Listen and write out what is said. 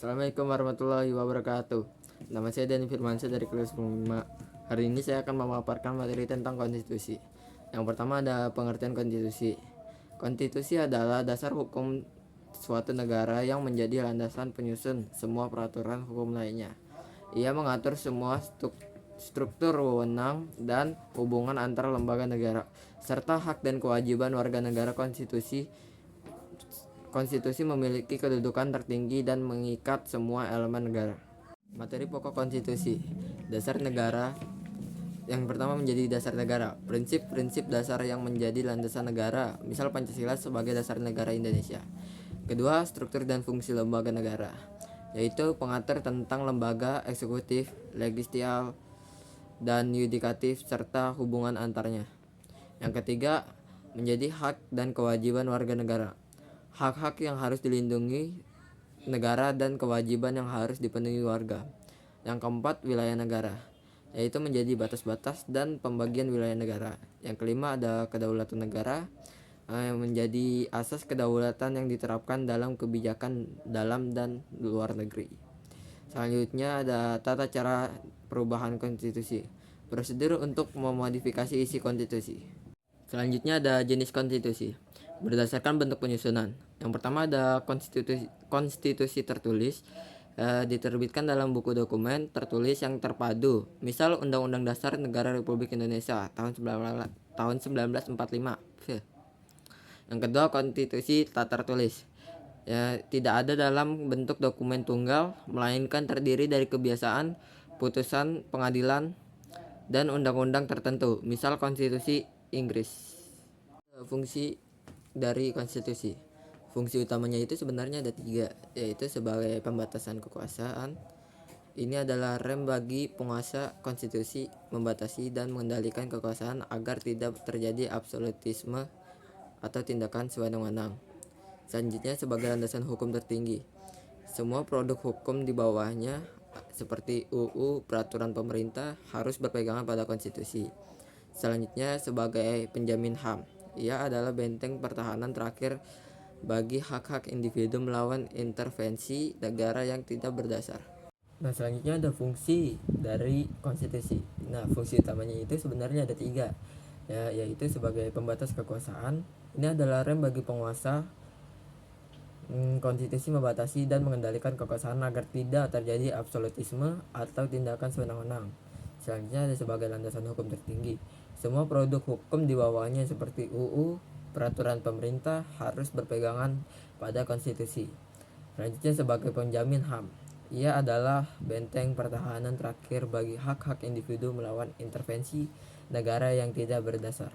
Assalamualaikum warahmatullahi wabarakatuh. Nama saya Dani Firmansyah dari kelas 5. Hari ini saya akan memaparkan materi tentang konstitusi. Yang pertama ada pengertian konstitusi. Konstitusi adalah dasar hukum suatu negara yang menjadi landasan penyusun semua peraturan hukum lainnya. Ia mengatur semua struktur wewenang dan hubungan antara lembaga negara serta hak dan kewajiban warga negara. Konstitusi memiliki kedudukan tertinggi dan mengikat semua elemen negara. Materi pokok konstitusi. Dasar negara. Yang pertama menjadi dasar negara. Prinsip-prinsip dasar yang menjadi landasan negara, misal Pancasila sebagai dasar negara Indonesia. Kedua, struktur dan fungsi lembaga negara, yaitu pengatur tentang lembaga eksekutif, legislatif, dan yudikatif serta hubungan antaranya. Yang ketiga, menjadi hak dan kewajiban warga negara. Hak-hak yang harus dilindungi negara dan kewajiban yang harus dipenuhi warga. Yang keempat, wilayah negara, yaitu menjadi batas-batas dan pembagian wilayah negara. Yang kelima ada kedaulatan negara, yang menjadi asas kedaulatan yang diterapkan dalam kebijakan dalam dan luar negeri. Selanjutnya ada tata cara perubahan konstitusi, prosedur untuk memodifikasi isi konstitusi. Selanjutnya ada jenis konstitusi berdasarkan bentuk penyusunan. Yang pertama ada konstitusi tertulis, diterbitkan dalam buku dokumen tertulis yang terpadu, misal Undang-Undang Dasar Negara Republik Indonesia tahun 1945. Yang kedua konstitusi tak tertulis, tidak ada dalam bentuk dokumen tunggal, melainkan terdiri dari kebiasaan, putusan pengadilan, dan undang-undang tertentu, misal konstitusi Inggris. Fungsi dari konstitusi. Fungsi utamanya itu sebenarnya ada 3, yaitu sebagai pembatasan kekuasaan. Ini adalah rem bagi penguasa. Konstitusi membatasi dan mengendalikan kekuasaan agar tidak terjadi absolutisme atau tindakan sewenang-wenang. Selanjutnya sebagai landasan hukum tertinggi. Semua produk hukum di bawahnya seperti UU, peraturan pemerintah harus berpegangan pada konstitusi. Selanjutnya sebagai penjamin HAM. Ia adalah benteng pertahanan terakhir bagi hak-hak individu melawan intervensi negara yang tidak berdasar. Nah, selanjutnya ada fungsi dari konstitusi. Nah, fungsi utamanya itu sebenarnya ada 3, yaitu sebagai pembatas kekuasaan. Ini adalah rem bagi penguasa. Konstitusi membatasi dan mengendalikan kekuasaan agar tidak terjadi absolutisme atau tindakan sewenang-wenang. Selanjutnya ada sebagai landasan hukum tertinggi. Semua produk hukum di bawahnya seperti UU, peraturan pemerintah harus berpegangan pada konstitusi. Selanjutnya sebagai penjamin HAM. Ia adalah benteng pertahanan terakhir bagi hak-hak individu melawan intervensi negara yang tidak berdasar.